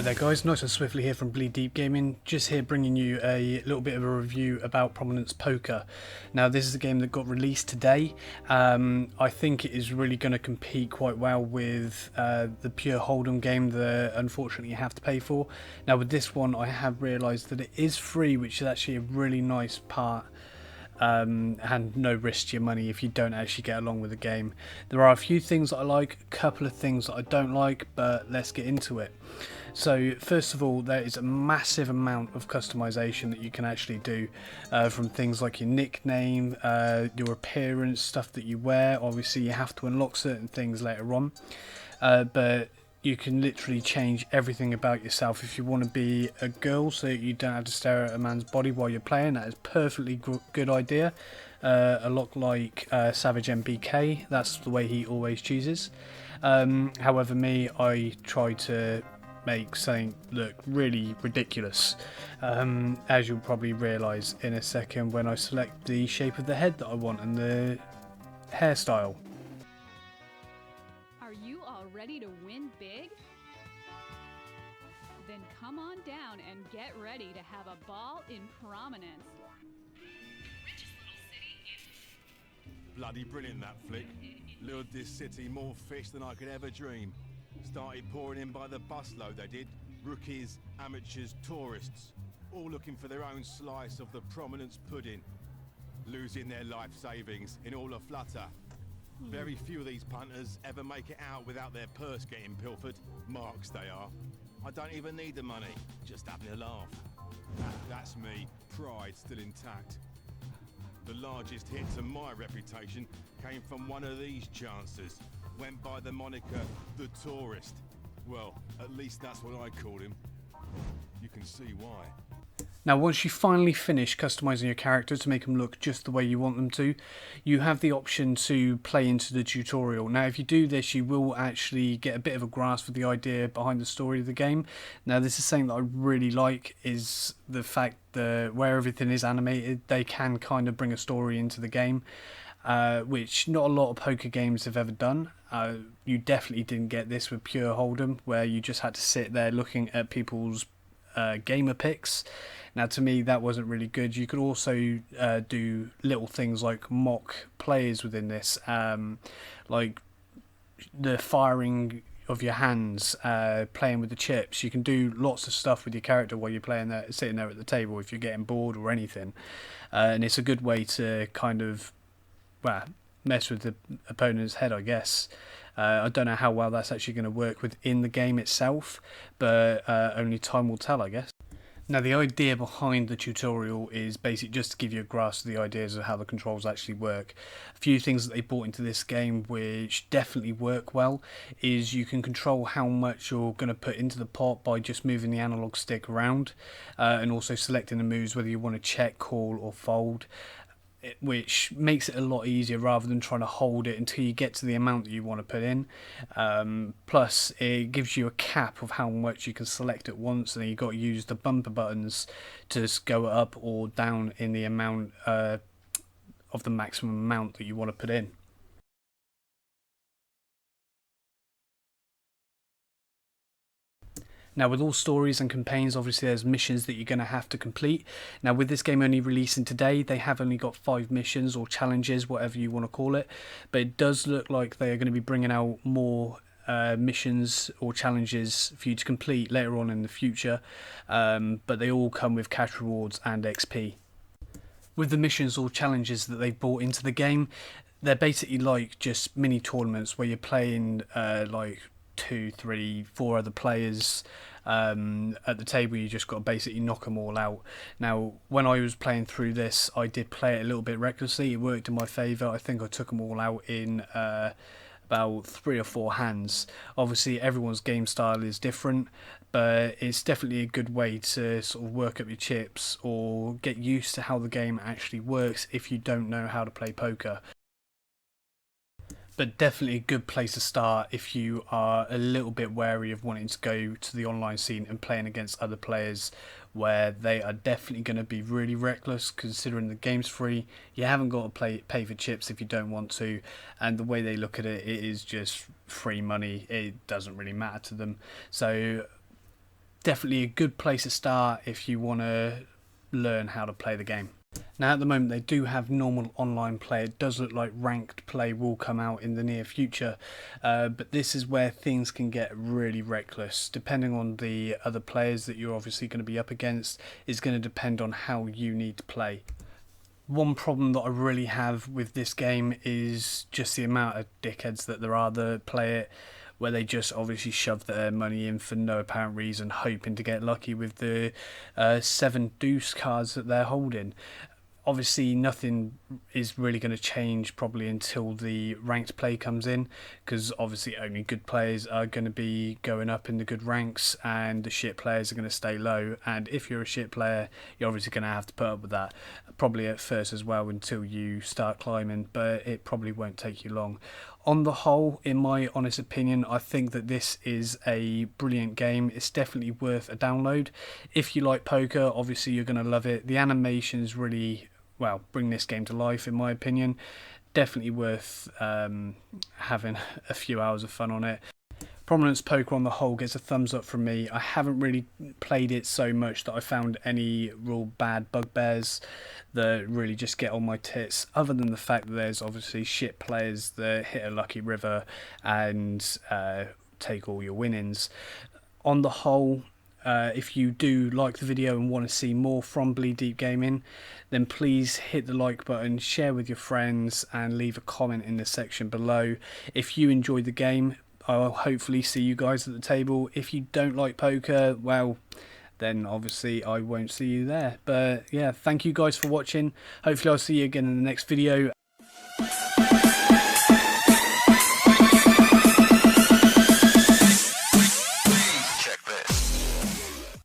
Hi there guys, Nice and Swiftly here from Bleed Deep Gaming, just here bringing you a little bit of a review about Prominence Poker. Now this is a game that got released today. I think it is really going to compete quite well with the pure Hold'em game that unfortunately you have to pay for. Now with this one I have realised that it is free, which is actually a really nice part. And no risk to your money if you don't actually get along with the game. There are a few things that I like, a couple of things that I don't like, but let's get into it. So first of all, there is a massive amount of customization that you can actually do, from things like your nickname, your appearance, stuff that you wear. Obviously you have to unlock certain things later on, but you can literally change everything about yourself. If you want to be a girl so you don't have to stare at a man's body while you're playing, that is perfectly good idea. A lot like Savage MBK, that's the way he always chooses. However, I try to make something look really ridiculous, as you'll probably realise in a second when I select the shape of the head that I want and the hairstyle. Are you all ready to win big? Then come on down and get ready to have a ball in Prominence. Richest little city in... Bloody brilliant, that flick. Lured this city more fish than I could ever dream. Started pouring in by the busload, they did. Rookies, amateurs, tourists, all looking for their own slice of the Prominence pudding. Losing their life savings in all a flutter. Very few of these punters ever make it out without their purse getting pilfered. Marks they are. I don't even need the money, just having a laugh. That's me, pride still intact. The largest hit to my reputation came from one of these chancers. Went by the moniker, The Tourist. Well, at least that's what I called him. You can see why. Now once you finally finish customising your character to make them look just the way you want them to, you have the option to play into the tutorial. Now if you do this, you will actually get a bit of a grasp of the idea behind the story of the game. Now this is something that I really like, is the fact that where everything is animated, they can kind of bring a story into the game, which not a lot of poker games have ever done. You definitely didn't get this with pure Hold'em, where you just had to sit there looking at people's gamer picks. Now to me that wasn't really good. You could also do little things like mock players within this, like the firing of your hands, playing with the chips. You can do lots of stuff with your character while you're playing there, sitting there at the table if you're getting bored or anything, and it's a good way to kind of mess with the opponent's head, I guess. I don't know how well that's actually going to work within the game itself, but only time will tell, I guess. Now the idea behind the tutorial is basically just to give you a grasp of the ideas of how the controls actually work. A few things that they brought into this game which definitely work well is you can control how much you're going to put into the pot by just moving the analog stick around, and also selecting the moves, whether you want to check, call or fold, which makes it a lot easier rather than trying to hold it until you get to the amount that you want to put in. Plus it gives you a cap of how much you can select at once, and then you've got to use the bumper buttons to go up or down in the amount of the maximum amount that you want to put in. Now with all stories and campaigns, obviously there's missions that you're going to have to complete. Now with this game only releasing today, they have only got 5 missions or challenges, whatever you want to call it, but it does look like they are going to be bringing out more missions or challenges for you to complete later on in the future, but they all come with cash rewards and XP. With the missions or challenges that they've brought into the game, they're basically like just mini tournaments where you're playing like 2, 3, 4 other players at the table. You just got to basically knock them all out. Now when I was playing through this, I did play it a little bit recklessly. It worked in my favour. I think I took them all out in about 3 or 4 hands. Obviously everyone's game style is different, but it's definitely a good way to sort of work up your chips or get used to how the game actually works if you don't know how to play poker. But definitely a good place to start if you are a little bit wary of wanting to go to the online scene and playing against other players, where they are definitely going to be really reckless, considering the game's free. You haven't got to pay for chips if you don't want to, and the way they look at it, it is just free money. It doesn't really matter to them. So definitely a good place to start if you want to learn how to play the game. Now at the moment they do have normal online play. It does look like ranked play will come out in the near future, but this is where things can get really reckless. Depending on the other players that you're obviously going to be up against is going to depend on how you need to play. One problem that I really have with this game is just the amount of dickheads that there are that play it, where they just obviously shove their money in for no apparent reason, hoping to get lucky with the 7 deuce cards that they're holding. Obviously nothing is really going to change probably until the ranked play comes in, because obviously only good players are going to be going up in the good ranks and the shit players are going to stay low. And if you're a shit player, you're obviously going to have to put up with that, probably at first as well until you start climbing, but it probably won't take you long. On the whole, in my honest opinion, I think that this is a brilliant game. It's definitely worth a download. If you like poker, obviously you're going to love it. The animations really, well, bring this game to life, in my opinion. Definitely worth having a few hours of fun on it. Prominence Poker on the whole gets a thumbs up from me. I haven't really played it so much that I found any real bad bugbears that really just get on my tits, other than the fact that there's obviously shit players that hit a lucky river and take all your winnings. On the whole, if you do like the video and want to see more from Bleed Deep Gaming, then please hit the like button, share with your friends and leave a comment in the section below. If you enjoyed the game, I'll hopefully see you guys at the table. If you don't like poker, well, then obviously I won't see you there. But yeah, thank you guys for watching. Hopefully I'll see you again in the next video.